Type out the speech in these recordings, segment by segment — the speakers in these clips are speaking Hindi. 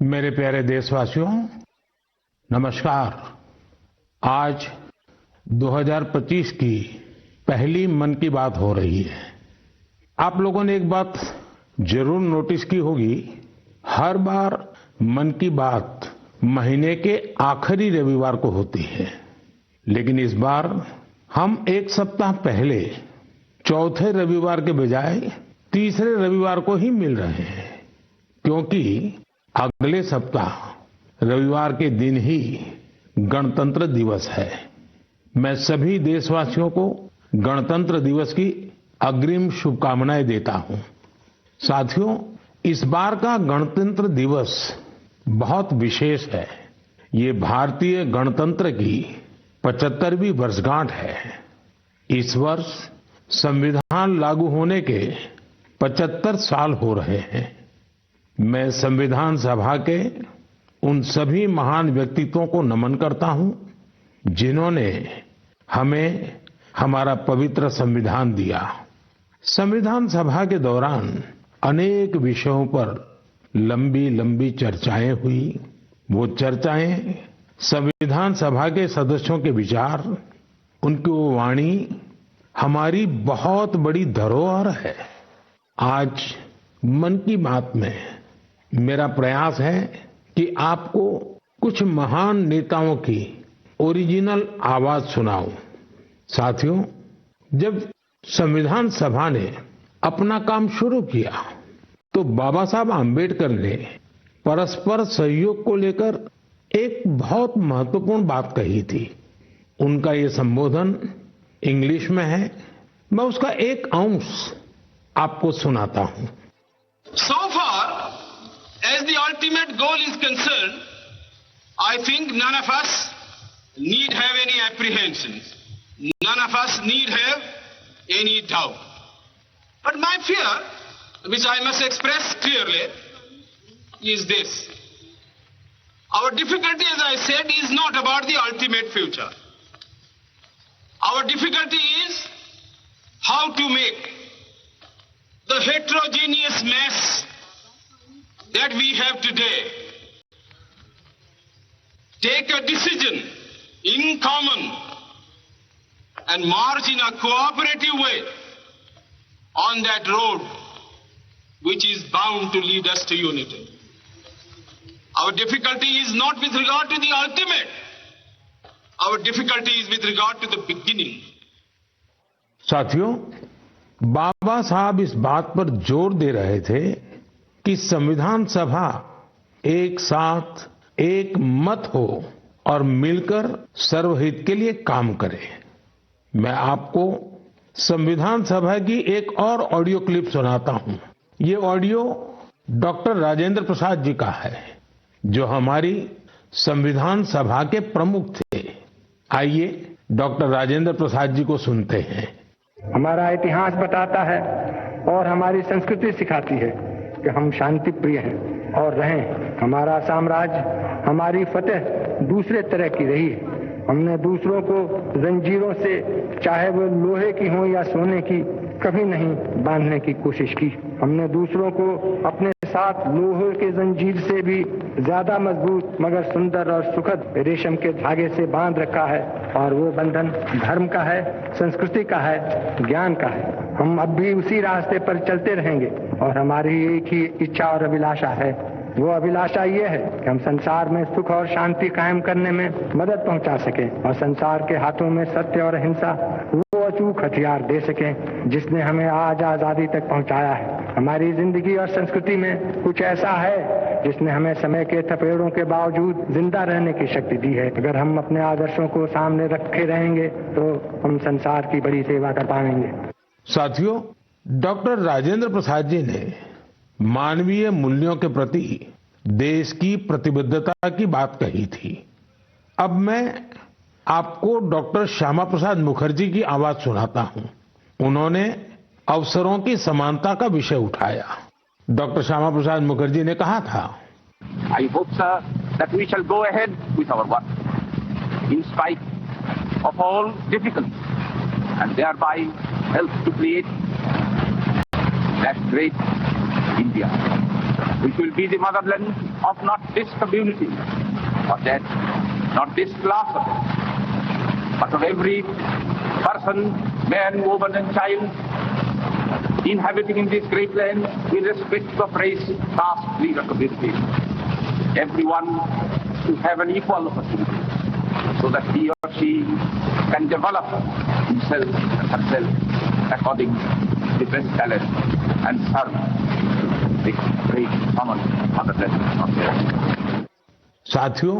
मेरे प्यारे देशवासियों, नमस्कार। आज 2025 की पहली मन की बात हो रही है। आप लोगों ने एक बात जरूर नोटिस की होगी, हर बार मन की बात महीने के आखिरी रविवार को होती है, लेकिन इस बार हम एक सप्ताह पहले चौथे रविवार के बजाय तीसरे रविवार को ही मिल रहे हैं, क्योंकि अगले सप्ताह रविवार के दिन ही गणतंत्र दिवस है। मैं सभी देशवासियों को गणतंत्र दिवस की अग्रिम शुभकामनाएं देता हूं। साथियों, इस बार का गणतंत्र दिवस बहुत विशेष है। ये भारतीय गणतंत्र की 75वीं वर्षगांठ है। इस वर्ष संविधान लागू होने के 75 साल हो रहे हैं। मैं संविधान सभा के उन सभी महान व्यक्तित्वों को नमन करता हूं, जिन्होंने हमें हमारा पवित्र संविधान दिया। संविधान सभा के दौरान अनेक विषयों पर लंबी लंबी चर्चाएं हुई। वो चर्चाएं संविधान सभा के सदस्यों के विचार, उनकी वो वाणी हमारी बहुत बड़ी धरोहर है। आज मन की बात में मेरा प्रयास है कि आपको कुछ महान नेताओं की ओरिजिनल आवाज सुनाऊं। साथियों, जब संविधान सभा ने अपना काम शुरू किया तो बाबा साहब आम्बेडकर ने परस्पर सहयोग को लेकर एक बहुत महत्वपूर्ण बात कही थी। उनका ये संबोधन इंग्लिश में है। मैं उसका एक अंश आपको सुनाता हूं। So far as the ultimate goal is concerned, I think none of us need have any apprehensions. None of us need have any doubt. But my fear, which I must express clearly, is this. Our difficulty, as I said, is not about the ultimate future. Our difficulty is how to make the heterogeneous mess that we have today take a decision in common and march in a cooperative way on that road which is bound to lead us to unity. Our difficulty is not with regard to the ultimate. Our difficulty is with regard to the beginning. साथियों, बाबा साहब इस बात पर जोर दे रहे थे कि संविधान सभा एक साथ एक मत हो और मिलकर सर्वहित के लिए काम करे। मैं आपको संविधान सभा की एक और ऑडियो क्लिप सुनाता हूं। ये ऑडियो डॉक्टर राजेंद्र प्रसाद जी का है, जो हमारी संविधान सभा के प्रमुख थे। आइए डॉक्टर राजेंद्र प्रसाद जी को सुनते हैं। हमारा इतिहास बताता है और हमारी संस्कृति सिखाती है कि हम शांति प्रिय हैं और रहें। हमारा साम्राज्य, हमारी फतेह दूसरे तरह की रही है। हमने दूसरों को जंजीरों से, चाहे वो लोहे की हो या सोने की, कभी नहीं बांधने की कोशिश की। हमने दूसरों को अपने साथ लोहे के जंजीर से भी ज्यादा मजबूत मगर सुंदर और सुखद रेशम के धागे से बांध रखा है, और वो बंधन धर्म का है, संस्कृति का है, ज्ञान का है। हम अब भी उसी रास्ते पर चलते रहेंगे और हमारी एक ही इच्छा और अभिलाषा है। वो अभिलाषा ये है कि हम संसार में सुख और शांति कायम करने में मदद पहुंचा सकें और संसार के हाथों में सत्य और अहिंसा वो अचूक हथियार दे सकें जिसने हमें आज आजादी तक पहुंचाया है। हमारी जिंदगी और संस्कृति में कुछ ऐसा है जिसने हमें समय के थपेड़ों के बावजूद जिंदा रहने की शक्ति दी है। अगर हम अपने आदर्शों को सामने रखे रहेंगे तो हम संसार की बड़ी सेवा कर पाएंगे। साथियों, डॉक्टर राजेंद्र प्रसाद जी ने मानवीय मूल्यों के प्रति देश की प्रतिबद्धता की बात कही थी। अब मैं आपको डॉक्टर श्यामा प्रसाद मुखर्जी की आवाज सुनाता हूं। उन्होंने अवसरों की समानता का विषय उठाया। डॉक्टर श्यामा प्रसाद मुखर्जी ने कहा था, I hope, sir, that we shall go ahead with our work in spite of all difficulties and thereby help to create that great India. which will be the motherland of not this community or that, not this class of it, but of every person, man, woman and child inhabiting in this great land, irrespective of race, caste, creed or community. Everyone to have an equal opportunity so that he or she can develop himself and herself according to the best talent and serve the great common motherland of theirs. साथियों,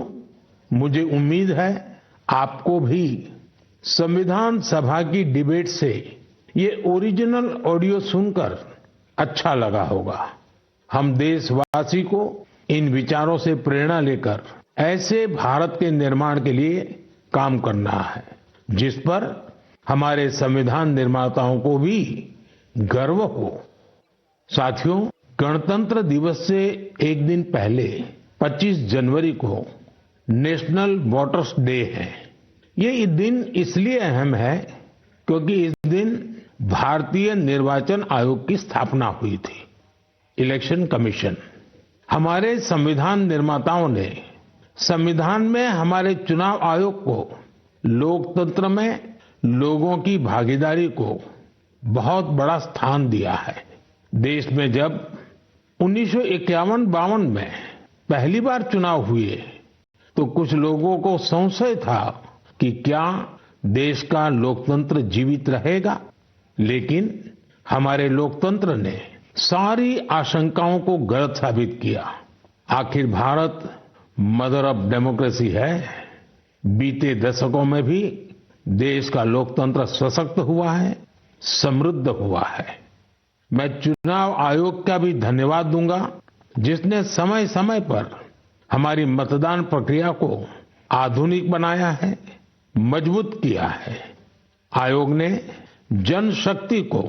मुझे उम्मीद है आपको भी संविधान सभा की डिबेट से ये ओरिजिनल ऑडियो सुनकर अच्छा लगा होगा। हम देशवासी को इन विचारों से प्रेरणा लेकर ऐसे भारत के निर्माण के लिए काम करना है जिस पर हमारे संविधान निर्माताओं को भी गर्व हो। साथियों, गणतंत्र दिवस से एक दिन पहले 25 जनवरी को नेशनल वोटर्स डे है। ये दिन इसलिए अहम है क्योंकि इस दिन भारतीय निर्वाचन आयोग की स्थापना हुई थी। Election commission. हमारे संविधान निर्माताओं ने संविधान में हमारे चुनाव आयोग को लोकतंत्र में लोगों की भागीदारी को बहुत बड़ा स्थान दिया है। देश में जब 1951-52 में पहली बार चुनाव हुए तो कुछ लोगों को संशय था कि क्या देश का लोकतंत्र जीवित रहेगा, लेकिन हमारे लोकतंत्र ने सारी आशंकाओं को गलत साबित किया। आखिर भारत मदर ऑफ डेमोक्रेसी है। बीते दशकों में भी देश का लोकतंत्र सशक्त हुआ है, समृद्ध हुआ है। मैं चुनाव आयोग का भी धन्यवाद दूंगा जिसने समय समय पर हमारी मतदान प्रक्रिया को आधुनिक बनाया है, मजबूत किया है। आयोग ने जनशक्ति को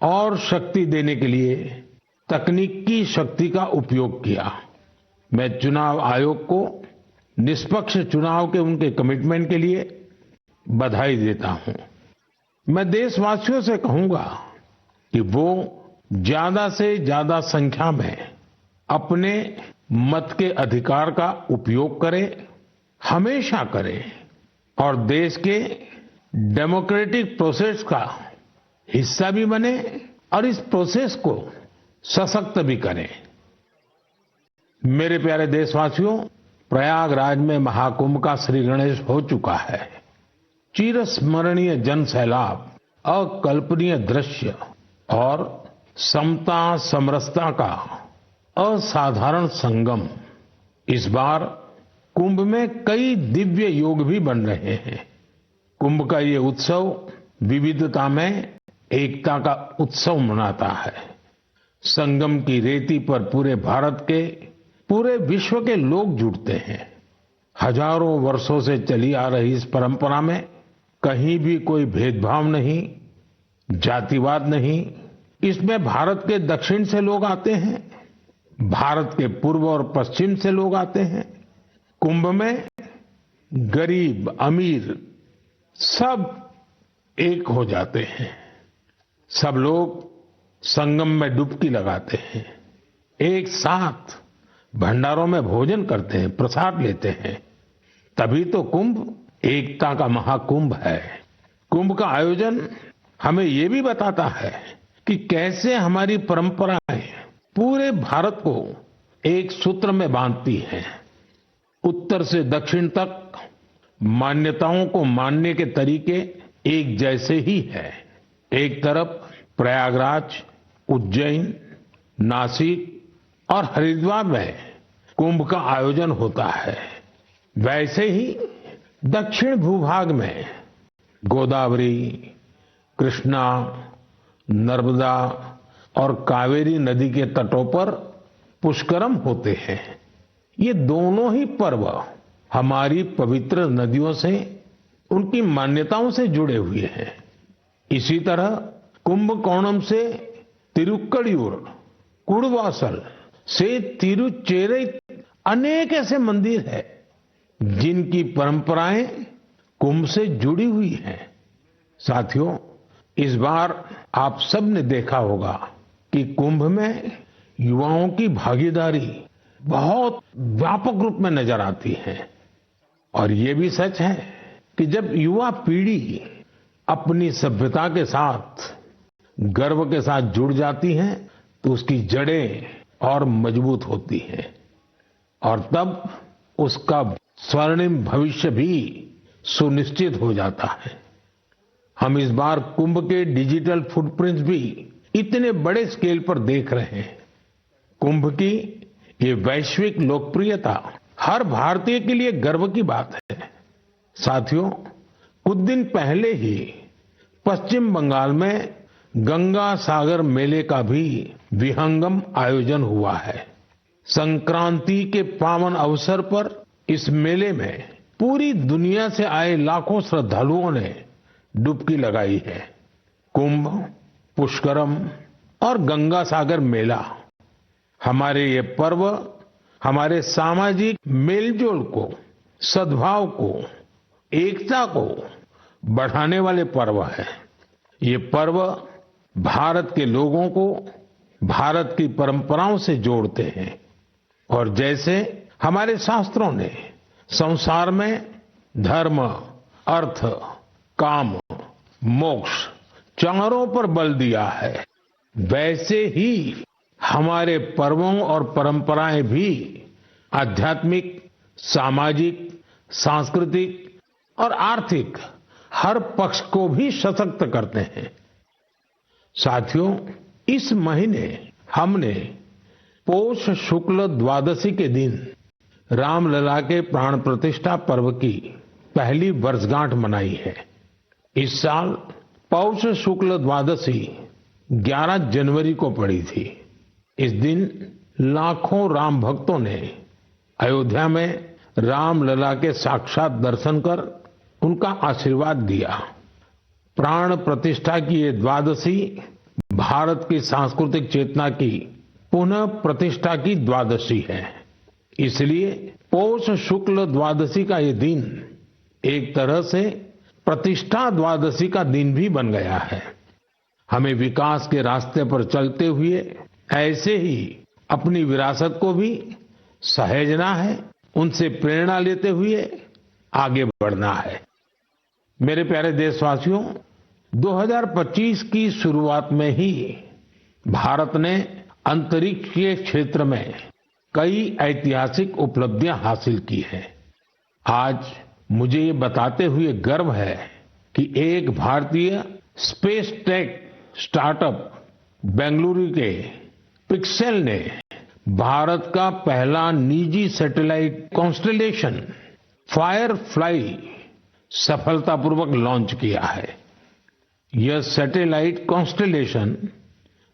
और शक्ति देने के लिए तकनीकी शक्ति का उपयोग किया। मैं चुनाव आयोग को निष्पक्ष चुनाव के उनके कमिटमेंट के लिए बधाई देता हूं। मैं देशवासियों से कहूंगा कि वो ज्यादा से ज्यादा संख्या में अपने मत के अधिकार का उपयोग करें, हमेशा करें और देश के डेमोक्रेटिक प्रोसेस का हिस्सा भी बने और इस प्रोसेस को सशक्त भी करें। मेरे प्यारे देशवासियों, प्रयागराज में महाकुंभ का श्री गणेश हो चुका है। चिरस्मरणीय जन सैलाब, अकल्पनीय दृश्य और समता समरसता का असाधारण संगम। इस बार कुंभ में कई दिव्य योग भी बन रहे हैं। कुंभ का ये उत्सव विविधता में एकता का उत्सव मनाता है। संगम की रेती पर पूरे भारत के, पूरे विश्व के लोग जुड़ते हैं। हजारों वर्षों से चली आ रही इस परंपरा में कहीं भी कोई भेदभाव नहीं, जातिवाद नहीं। इसमें भारत के दक्षिण से लोग आते हैं, भारत के पूर्व और पश्चिम से लोग आते हैं। कुंभ में गरीब अमीर सब एक हो जाते हैं। सब लोग संगम में डुबकी लगाते हैं, एक साथ भंडारों में भोजन करते हैं, प्रसाद लेते हैं। तभी तो कुंभ एकता का महाकुंभ है। कुंभ का आयोजन हमें ये भी बताता है कि कैसे हमारी परंपराएं पूरे भारत को एक सूत्र में बांधती हैं। उत्तर से दक्षिण तक मान्यताओं को मानने के तरीके एक जैसे ही है। एक तरफ प्रयागराज, उज्जैन, नासिक और हरिद्वार में कुंभ का आयोजन होता है, वैसे ही दक्षिण भूभाग में गोदावरी, कृष्णा, नर्मदा और कावेरी नदी के तटों पर पुष्करम होते हैं। ये दोनों ही पर्व हमारी पवित्र नदियों से, उनकी मान्यताओं से जुड़े हुए हैं। इसी तरह कुंभकोणम से तिरुक्कड़ियूर, कुड़वासल से तिरुचेरै अनेक ऐसे मंदिर हैं जिनकी परंपराएं कुंभ से जुड़ी हुई हैं। साथियों, इस बार आप सब ने देखा होगा कि कुंभ में युवाओं की भागीदारी बहुत व्यापक रूप में नजर आती है। और ये भी सच है कि जब युवा पीढ़ी अपनी सभ्यता के साथ गर्व के साथ जुड़ जाती है तो उसकी जड़ें और मजबूत होती हैं और तब उसका स्वर्णिम भविष्य भी सुनिश्चित हो जाता है। हम इस बार कुंभ के डिजिटल फुटप्रिंट्स भी इतने बड़े स्केल पर देख रहे हैं। कुंभ की ये वैश्विक लोकप्रियता हर भारतीय के लिए गर्व की बात है। साथियों, कुछ दिन पहले ही पश्चिम बंगाल में गंगा सागर मेले का भी विहंगम आयोजन हुआ है। संक्रांति के पावन अवसर पर इस मेले में पूरी दुनिया से आए लाखों श्रद्धालुओं ने डुबकी लगाई है। कुंभ, पुष्करम और गंगा सागर मेला हमारे ये पर्व हमारे सामाजिक मेलजोल को, सद्भाव को, एकता को बढ़ाने वाले पर्व है। ये पर्व भारत के लोगों को भारत की परंपराओं से जोड़ते हैं और जैसे हमारे शास्त्रों ने संसार में धर्म, अर्थ, काम, मोक्ष चारों पर बल दिया है, वैसे ही हमारे पर्वों और परंपराएं भी आध्यात्मिक, सामाजिक, सांस्कृतिक और आर्थिक हर पक्ष को भी सशक्त करते हैं। साथियों, इस महीने हमने पौष शुक्ल द्वादशी के दिन रामलला के प्राण प्रतिष्ठा पर्व की पहली वर्षगांठ मनाई है। इस साल पौष शुक्ल द्वादशी 11 जनवरी को पड़ी थी। इस दिन लाखों राम भक्तों ने अयोध्या में रामलला के साक्षात दर्शन कर उनका आशीर्वाद लिया। प्राण प्रतिष्ठा की ये द्वादशी भारत की सांस्कृतिक चेतना की पुनः प्रतिष्ठा की द्वादशी है। इसलिए पौष शुक्ल द्वादशी का ये दिन एक तरह से प्रतिष्ठा द्वादशी का दिन भी बन गया है। हमें विकास के रास्ते पर चलते हुए ऐसे ही अपनी विरासत को भी सहेजना है, उनसे प्रेरणा लेते हुए आगे बढ़ना है। मेरे प्यारे देशवासियों, 2025 की शुरुआत में ही भारत ने अंतरिक्ष के क्षेत्र में कई ऐतिहासिक उपलब्धियां हासिल की हैं। आज मुझे ये बताते हुए गर्व है कि एक भारतीय स्पेस टेक स्टार्टअप बेंगलुरु के पिक्सेल ने भारत का पहला निजी सैटेलाइट कॉन्स्टेलेशन फायरफ्लाई सफलतापूर्वक लॉन्च किया है। यह सैटेलाइट कॉन्स्टेलेशन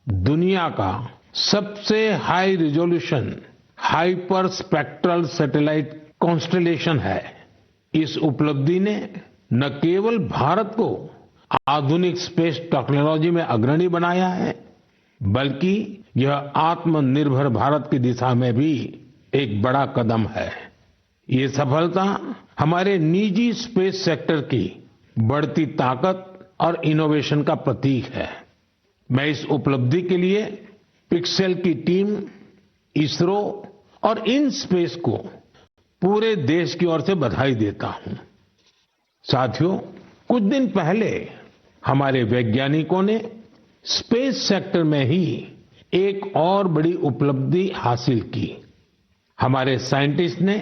दुनिया का सबसे high resolution hyper spectral satellite constellation है। इस उपलब्धि ने न केवल भारत को आधुनिक स्पेस टेक्नोलॉजी में अग्रणी बनाया है, बल्कि यह आत्मनिर्भर भारत की दिशा में भी एक बड़ा कदम है। ये सफलता हमारे निजी स्पेस सेक्टर की बढ़ती ताकत और इनोवेशन का प्रतीक है। मैं इस उपलब्धि के लिए पिक्सेल की टीम, इसरो और इन स्पेस को पूरे देश की ओर से बधाई देता हूं। साथियों, कुछ दिन पहले हमारे वैज्ञानिकों ने स्पेस सेक्टर में ही एक और बड़ी उपलब्धि हासिल की। हमारे साइंटिस्ट ने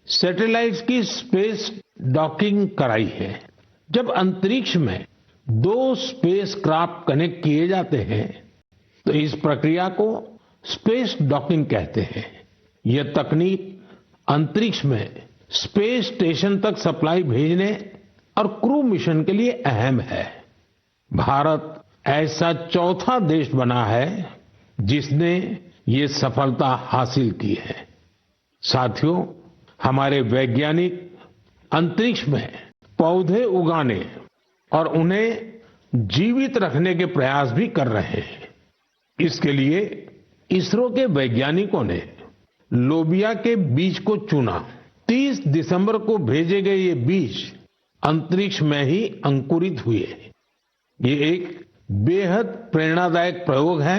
सैटेलाइट्स की स्पेस डॉकिंग कराई है। जब अंतरिक्ष में 2 स्पेस क्राफ्ट कनेक्ट किए जाते हैं तो इस प्रक्रिया को स्पेस डॉकिंग कहते हैं। यह तकनीक अंतरिक्ष में स्पेस स्टेशन तक सप्लाई भेजने और क्रू मिशन के लिए अहम है। भारत ऐसा चौथा देश बना है जिसने ये सफलता हासिल की है। साथियों, हमारे वैज्ञानिक अंतरिक्ष में पौधे उगाने और उन्हें जीवित रखने के प्रयास भी कर रहे हैं। इसके लिए इसरो के वैज्ञानिकों ने लोबिया के बीज को चुना। 30 दिसंबर को भेजे गए ये बीज अंतरिक्ष में ही अंकुरित हुए। ये एक बेहद प्रेरणादायक प्रयोग है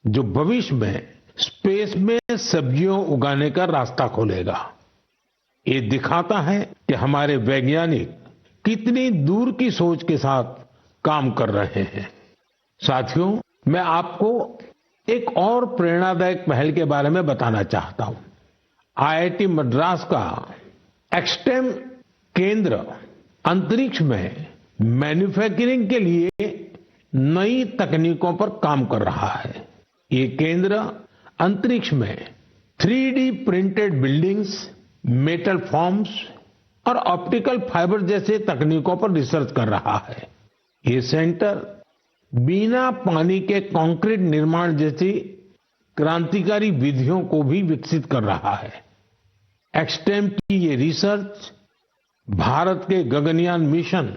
जो भविष्य में स्पेस में सब्जियों उगाने का रास्ता खोलेगा। ये दिखाता है कि हमारे वैज्ञानिक कितनी दूर की सोच के साथ काम कर रहे हैं। साथियों, मैं आपको एक और प्रेरणादायक पहल के बारे में बताना चाहता हूं। आईआईटी मद्रास का एक्सटेम केंद्र अंतरिक्ष में मैन्युफैक्चरिंग के लिए नई तकनीकों पर काम कर रहा है। ये केंद्र अंतरिक्ष में 3D printed buildings, metal forms और ऑप्टिकल फाइबर जैसे तकनीकों पर रिसर्च कर रहा है। ये सेंटर बिना पानी के कंक्रीट निर्माण जैसी क्रांतिकारी विधियों को भी विकसित कर रहा है। एक्सटेम की ये रिसर्च भारत के गगनयान मिशन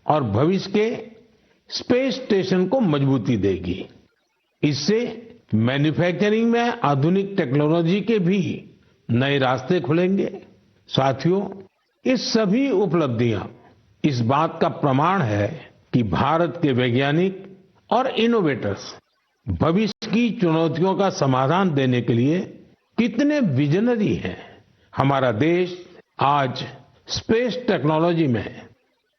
और भविष्य के स्पेस स्टेशन को मजबूती देगी। इससे मैन्युफैक्चरिंग में आधुनिक टेक्नोलॉजी के भी नए रास्ते खुलेंगे। साथियों, ये सभी उपलब्धियां इस बात का प्रमाण है कि भारत के वैज्ञानिक और इनोवेटर्स भविष्य की चुनौतियों का समाधान देने के लिए कितने विजनरी हैं। हमारा देश आज स्पेस टेक्नोलॉजी में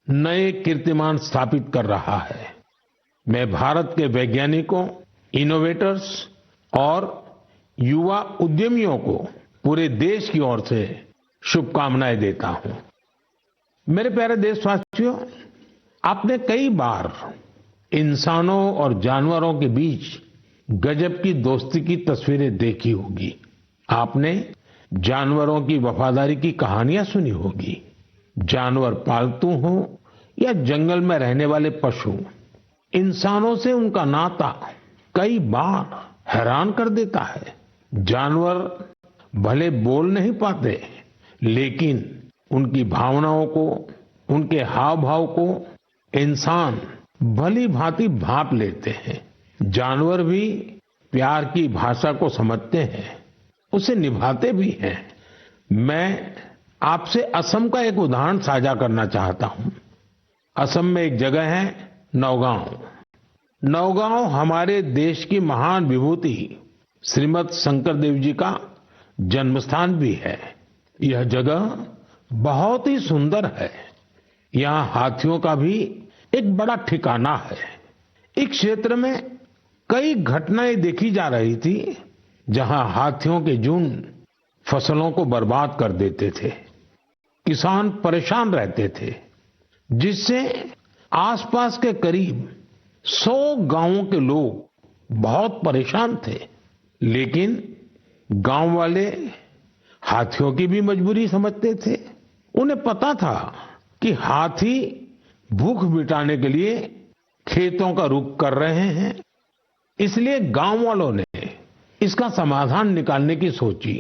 नए कीर्तिमान स्थापित कर रहा है। मैं भारत के वैज्ञानिकों, इनोवेटर्स और युवा उद्यमियों को पूरे देश की ओर से शुभकामनाएं देता हूं। मेरे प्यारे देशवासियों, आपने कई बार इंसानों और जानवरों के बीच गजब की दोस्ती की तस्वीरें देखी होगी। आपने जानवरों की वफादारी की कहानियां सुनी होगी। जानवर पालतू हो या जंगल में रहने वाले पशु, इंसानों से उनका नाता कई बार हैरान कर देता है। जानवर भले बोल नहीं पाते, लेकिन उनकी भावनाओं को, उनके हाव भाव को इंसान भली भांति भांप लेते हैं। जानवर भी प्यार की भाषा को समझते हैं, उसे निभाते भी हैं। मैं आपसे असम का एक उदाहरण साझा करना चाहता हूं। असम में एक जगह है नौगांव। नौगांव हमारे देश की महान विभूति श्रीमद शंकर देव जी का जन्म स्थान भी है। यह जगह बहुत ही सुंदर है। यहाँ हाथियों का भी एक बड़ा ठिकाना है। इस क्षेत्र में कई घटनाएं देखी जा रही थी जहां हाथियों के झुंड फसलों को बर्बाद कर देते थे। किसान परेशान रहते थे, जिससे आसपास के करीब 100 गांवों के लोग बहुत परेशान थे। लेकिन गांव वाले हाथियों की भी मजबूरी समझते थे। उन्हें पता था कि हाथी भूख मिटाने के लिए खेतों का रुख कर रहे हैं, इसलिए गांव वालों ने इसका समाधान निकालने की सोची।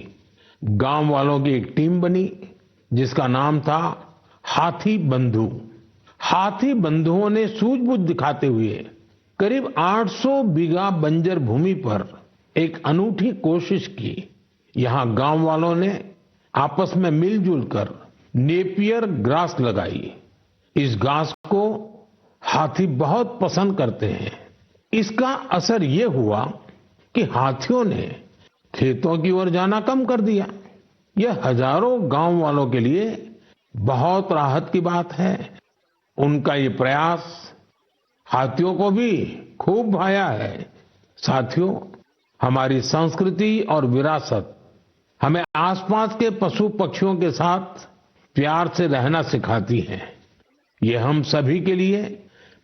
गांव वालों की एक टीम बनी जिसका नाम था हाथी बंधु। हाथी बंधुओं ने सूझबूझ दिखाते हुए करीब 800 बीघा बंजर भूमि पर एक अनूठी कोशिश की। यहां गांव वालों ने आपस में मिलजुल कर नेपियर ग्रास लगाई। इस घास को हाथी बहुत पसंद करते हैं। इसका असर ये हुआ कि हाथियों ने खेतों की ओर जाना कम कर दिया। यह हजारों गांव वालों के लिए बहुत राहत की बात है। उनका ये प्रयास हाथियों को भी खूब भाया है। साथियों, हमारी संस्कृति और विरासत हमें आसपास के पशु पक्षियों के साथ प्यार से रहना सिखाती है। ये हम सभी के लिए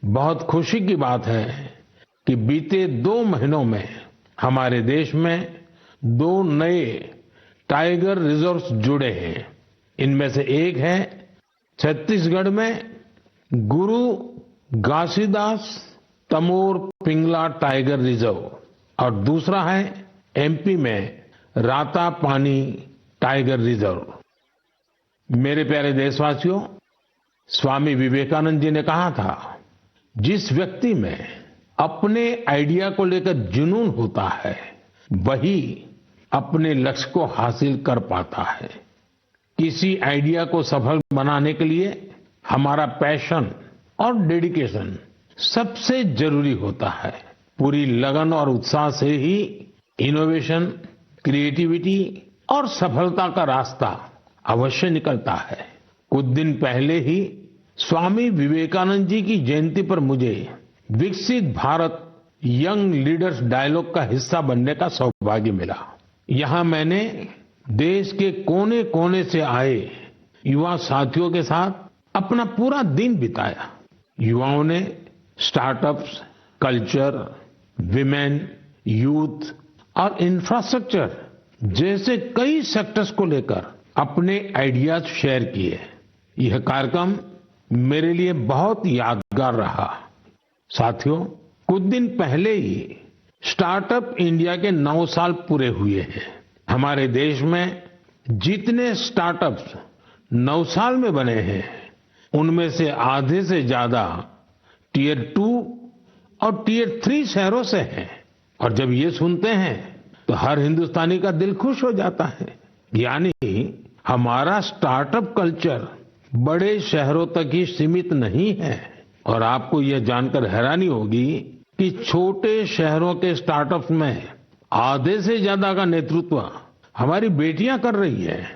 बहुत खुशी की बात है कि बीते 2 महीनों में हमारे देश में 2 नए टाइगर रिजर्व्स जुड़े हैं। इनमें से एक है छत्तीसगढ़ में गुरु घासीदास तमोर पिंगला टाइगर रिजर्व और दूसरा है एमपी में रातापानी टाइगर रिजर्व। मेरे प्यारे देशवासियों, स्वामी विवेकानंद जी ने कहा था, जिस व्यक्ति में अपने आइडिया को लेकर जुनून होता है, वही अपने लक्ष्य को हासिल कर पाता है। किसी आइडिया को सफल बनाने के लिए हमारा पैशन और डेडिकेशन सबसे जरूरी होता है। पूरी लगन और उत्साह से ही इनोवेशन, क्रिएटिविटी और सफलता का रास्ता अवश्य निकलता है। कुछ दिन पहले ही स्वामी विवेकानंद जी की जयंती पर मुझे विकसित भारत यंग लीडर्स डायलॉग का हिस्सा बनने का सौभाग्य मिला। यहां मैंने देश के कोने कोने से आए युवा साथियों के साथ अपना पूरा दिन बिताया। युवाओं ने स्टार्टअप्स, कल्चर, विमेन, यूथ और इंफ्रास्ट्रक्चर जैसे कई सेक्टर्स को लेकर अपने आइडियाज शेयर किए। यह कार्यक्रम मेरे लिए बहुत यादगार रहा। साथियों, कुछ दिन पहले ही स्टार्टअप इंडिया के 9 साल पूरे हुए हैं। हमारे देश में जितने स्टार्टअप्स 9 साल में बने हैं, उनमें से आधे से ज्यादा टियर 2 और टियर 3 शहरों से हैं। और जब ये सुनते हैं तो हर हिंदुस्तानी का दिल खुश हो जाता है। यानी हमारा स्टार्टअप कल्चर बड़े शहरों तक ही सीमित नहीं है। और आपको यह जानकर हैरानी होगी कि छोटे शहरों के स्टार्टअप्स में आधे से ज्यादा का नेतृत्व हमारी बेटियां कर रही है।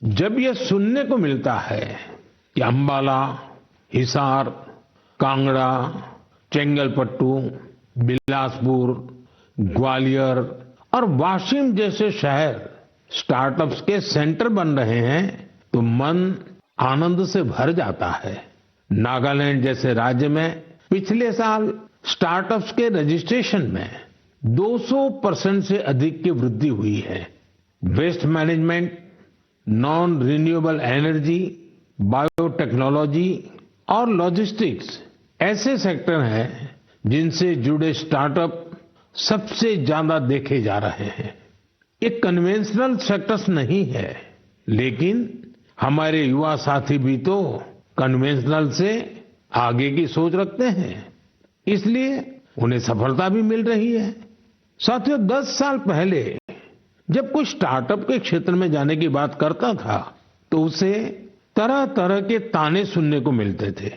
जब यह सुनने को मिलता है कि अंबाला, हिसार, कांगड़ा, चेंगलपट्टू, बिलासपुर, ग्वालियर और वाशिम जैसे शहर स्टार्टअप्स के सेंटर बन रहे हैं तो मन आनंद से भर जाता है। नागालैंड जैसे राज्य में पिछले साल स्टार्टअप्स के रजिस्ट्रेशन में 200% से अधिक की वृद्धि हुई है। Waste management, non renewable energy, biotechnology और लॉजिस्टिक्स ऐसे सेक्टर हैं जिनसे जुड़े स्टार्टअप सबसे ज्यादा देखे जा रहे हैं। ये कन्वेंशनल सेक्टर्स नहीं है, लेकिन हमारे युवा साथी भी तो कन्वेंशनल से आगे की सोच रखते हैं, इसलिए उन्हें सफलता भी मिल रही है। साथियों, 10 साल पहले जब कोई स्टार्टअप के क्षेत्र में जाने की बात करता था तो उसे तरह तरह के ताने सुनने को मिलते थे।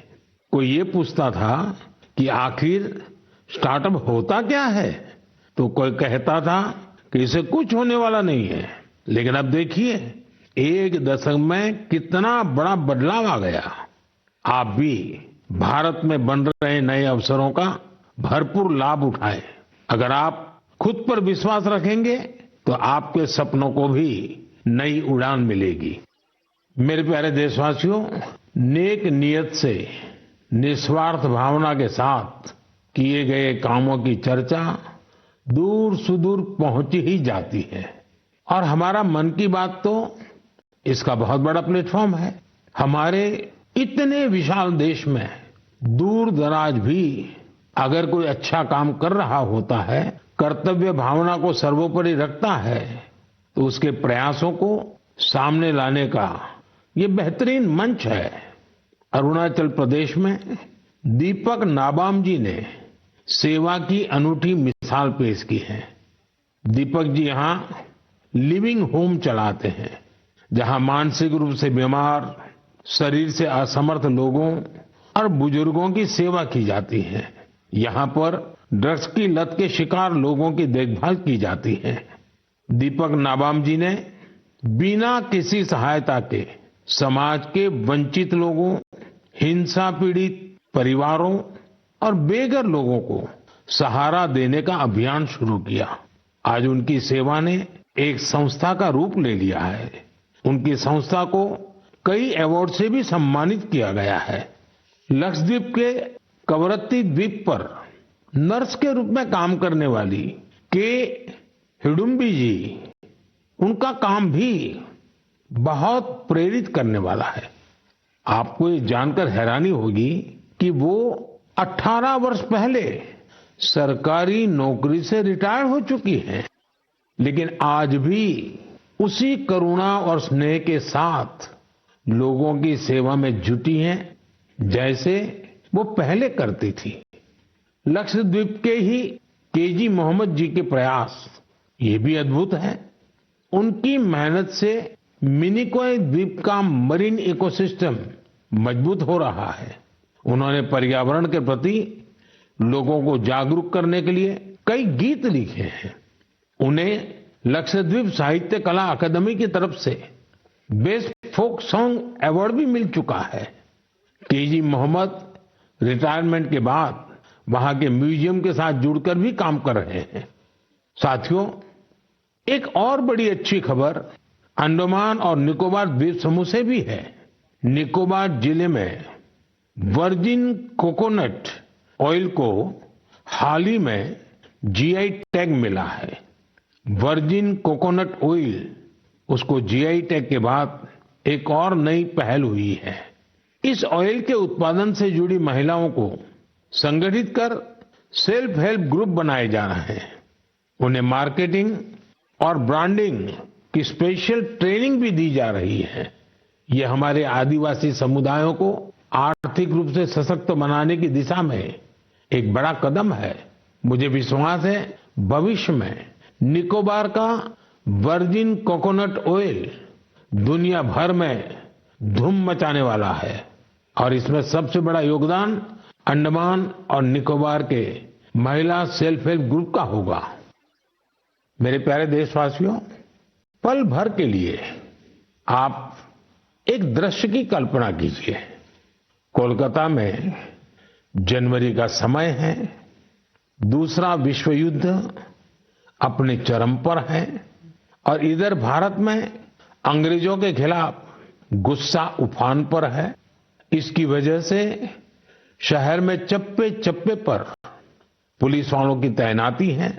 कोई ये पूछता था कि आखिर स्टार्टअप होता क्या है, तो कोई कहता था कि इसे कुछ होने वाला नहीं है। लेकिन अब देखिए, एक दशक में कितना बड़ा बदलाव आ गया। आप भी भारत में बन रहे नए अवसरों का भरपूर लाभ उठाएं। अगर आप खुद पर विश्वास रखेंगे तो आपके सपनों को भी नई उड़ान मिलेगी। मेरे प्यारे देशवासियों, नेक नियत से निस्वार्थ भावना के साथ किए गए कामों की चर्चा दूर सुदूर पहुंच ही जाती है। और हमारा मन की बात तो इसका बहुत बड़ा प्लेटफॉर्म है। हमारे इतने विशाल देश में दूर दराज भी अगर कोई अच्छा काम कर रहा होता है, कर्तव्य भावना को सर्वोपरि रखता है, तो उसके प्रयासों को सामने लाने का ये बेहतरीन मंच है। अरुणाचल प्रदेश में दीपक नाबाम जी ने सेवा की अनूठी मिसाल पेश की है। दीपक जी यहां लिविंग होम चलाते हैं, जहां मानसिक रूप से बीमार, शरीर से असमर्थ लोगों और बुजुर्गों की सेवा की जाती है। यहां पर ड्रग्स की लत के शिकार लोगों की देखभाल की जाती है। दीपक नाबाम जी ने बिना किसी सहायता के समाज के वंचित लोगों, हिंसा पीड़ित परिवारों और बेघर लोगों को सहारा देने का अभियान शुरू किया। आज उनकी सेवा ने एक संस्था का रूप ले लिया है। उनकी संस्था को कई अवार्ड से भी सम्मानित किया गया है। लक्षद्वीप के कवरत्ती द्वीप पर नर्स के रूप में काम करने वाली के हिडुम्बी जी, उनका काम भी बहुत प्रेरित करने वाला है। आपको ये जानकर हैरानी होगी कि वो 18 वर्ष पहले सरकारी नौकरी से रिटायर हो चुकी हैं, लेकिन आज भी उसी करुणा और स्नेह के साथ लोगों की सेवा में जुटी हैं जैसे वो पहले करती थी। लक्षद्वीप के ही केजी मोहम्मद जी के प्रयास ये भी अद्भुत है। उनकी मेहनत से मिनिकॉय द्वीप का मरीन इकोसिस्टम मजबूत हो रहा है। उन्होंने पर्यावरण के प्रति लोगों को जागरूक करने के लिए कई गीत लिखे हैं। उन्हें लक्षद्वीप साहित्य कला अकादमी की तरफ से बेस्ट फोक सॉन्ग अवार्ड भी मिल चुका है। केजी मोहम्मद रिटायरमेंट के बाद वहां के म्यूजियम के साथ जुड़कर भी काम कर रहे हैं। साथियों, एक और बड़ी अच्छी खबर अंडमान और निकोबार द्वीप समूह से भी है। निकोबार जिले में वर्जिन कोकोनट ऑयल को हाल ही में जीआई टैग मिला है। वर्जिन कोकोनट ऑयल, उसको जीआई टैग के बाद एक और नई पहल हुई है। इस ऑयल के उत्पादन से जुड़ी महिलाओं को संगठित कर सेल्फ हेल्प ग्रुप बनाए जा रहे हैं। उन्हें मार्केटिंग और ब्रांडिंग की स्पेशल ट्रेनिंग भी दी जा रही है। ये हमारे आदिवासी समुदायों को आर्थिक रूप से सशक्त बनाने की दिशा में एक बड़ा कदम है। मुझे विश्वास है भविष्य में निकोबार का वर्जिन कोकोनट ऑयल दुनिया भर में धूम मचाने वाला है और इसमें सबसे बड़ा योगदान अंडमान और निकोबार के महिला सेल्फ हेल्प ग्रुप का होगा। मेरे प्यारे देशवासियों, पल भर के लिए आप एक दृश्य की कल्पना कीजिए। कोलकाता में जनवरी का समय है, दूसरा विश्व युद्ध अपने चरम पर है और इधर भारत में अंग्रेजों के खिलाफ गुस्सा उफान पर है। इसकी वजह से शहर में चप्पे चप्पे पर पुलिस वालों की तैनाती है।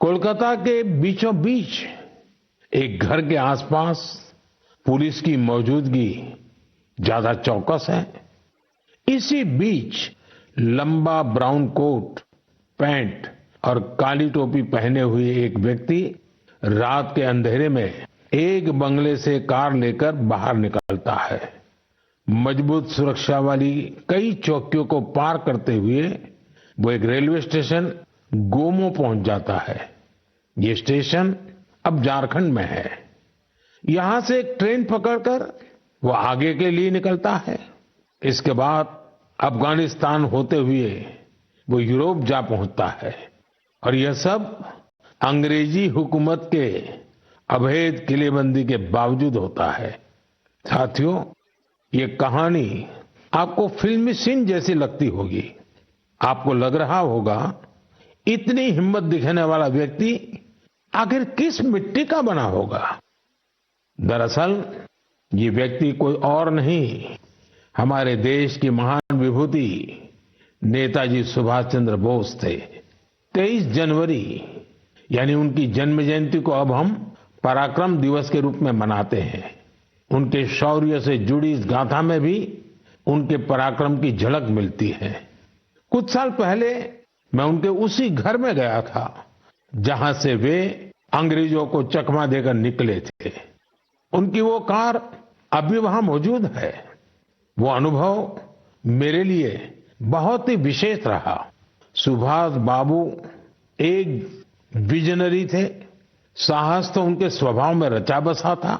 कोलकाता के बीचों बीच एक घर के आसपास पुलिस की मौजूदगी ज्यादा चौकस है। इसी बीच लंबा ब्राउन कोट, पैंट और काली टोपी पहने हुए एक व्यक्ति रात के अंधेरे में एक बंगले से कार लेकर बाहर निकलता है। मजबूत सुरक्षा वाली कई चौकियों को पार करते हुए वो एक रेलवे स्टेशन गोमो पहुंच जाता है। ये स्टेशन अब झारखंड में है। यहां से एक ट्रेन पकड़कर वो आगे के लिए निकलता है। इसके बाद अफगानिस्तान होते हुए वो यूरोप जा पहुंचता है और यह सब अंग्रेजी हुकूमत के अवैध किलेबंदी के बावजूद होता है। साथियों, ये कहानी आपको फिल्मी सीन जैसी लगती होगी। आपको लग रहा होगा इतनी हिम्मत दिखाने वाला व्यक्ति आखिर किस मिट्टी का बना होगा। दरअसल ये व्यक्ति कोई और नहीं, हमारे देश की महान विभूति नेताजी सुभाष चंद्र बोस थे। 23 जनवरी यानी उनकी जन्म जयंती को अब हम पराक्रम दिवस के रूप में मनाते हैं। उनके शौर्य से जुड़ी इस गाथा में भी उनके पराक्रम की झलक मिलती है। कुछ साल पहले मैं उनके उसी घर में गया था जहां से वे अंग्रेजों को चकमा देकर निकले थे। उनकी वो कार अभी वहां मौजूद है। वो अनुभव मेरे लिए बहुत ही विशेष रहा। सुभाष बाबू एक विजनरी थे। साहस तो उनके स्वभाव में रचा बसा था।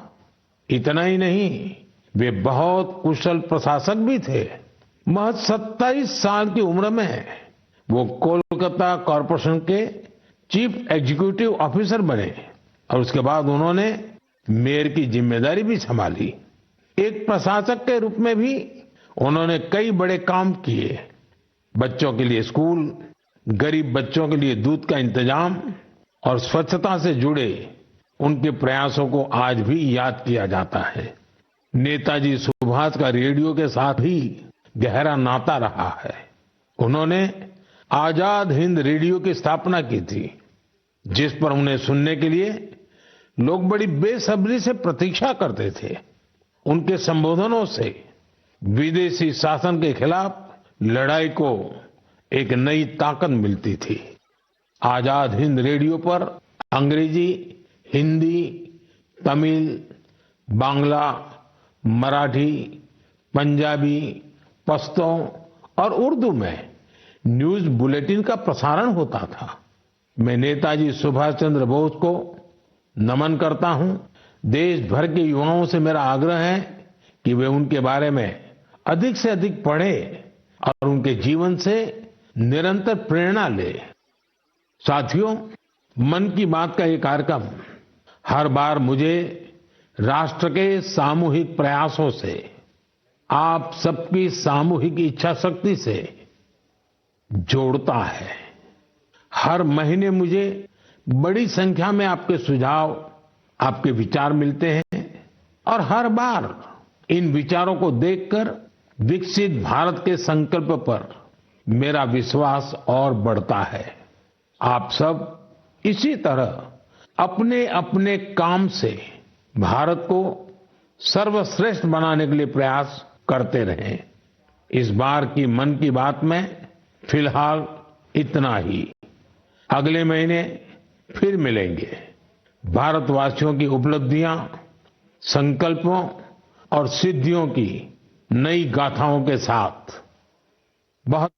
इतना ही नहीं, वे बहुत कुशल प्रशासक भी थे। महज 27 साल की उम्र में वो कोलकाता कॉरपोरेशन के चीफ एग्जीक्यूटिव ऑफिसर बने और उसके बाद उन्होंने मेयर की जिम्मेदारी भी संभाली। एक प्रशासक के रूप में भी उन्होंने कई बड़े काम किए। बच्चों के लिए स्कूल, गरीब बच्चों के लिए दूध का इंतजाम और स्वच्छता से जुड़े उनके प्रयासों को आज भी याद किया जाता है। नेताजी सुभाष का रेडियो के साथ भी गहरा नाता रहा है। उन्होंने आजाद हिंद रेडियो की स्थापना की थी, जिस पर उन्हें सुनने के लिए लोग बड़ी बेसब्री से प्रतीक्षा करते थे। उनके संबोधनों से विदेशी शासन के खिलाफ लड़ाई को एक नई ताकत मिलती थी। आजाद हिंद रेडियो पर अंग्रेजी, हिंदी, तमिल, बांग्ला, मराठी, पंजाबी, पश्तो और उर्दू में न्यूज बुलेटिन का प्रसारण होता था। मैं नेताजी सुभाष चंद्र बोस को नमन करता हूं। देश भर के युवाओं से मेरा आग्रह है कि वे उनके बारे में अधिक से अधिक पढ़ें और उनके जीवन से निरंतर प्रेरणा लें। साथियों, मन की बात का ये कार्यक्रम हर बार मुझे राष्ट्र के सामूहिक प्रयासों से, आप सबकी सामूहिक इच्छा शक्ति से जोड़ता है। हर महीने मुझे बड़ी संख्या में आपके सुझाव, आपके विचार मिलते हैं और हर बार इन विचारों को देखकर विकसित भारत के संकल्प पर मेरा विश्वास और बढ़ता है। आप सब इसी तरह अपने अपने काम से भारत को सर्वश्रेष्ठ बनाने के लिए प्रयास करते रहें। इस बार की मन की बात में फिलहाल इतना ही। अगले महीने फिर मिलेंगे भारतवासियों की उपलब्धियां, संकल्पों और सिद्धियों की नई गाथाओं के साथ। बहुत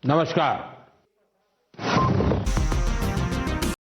नमस्कार।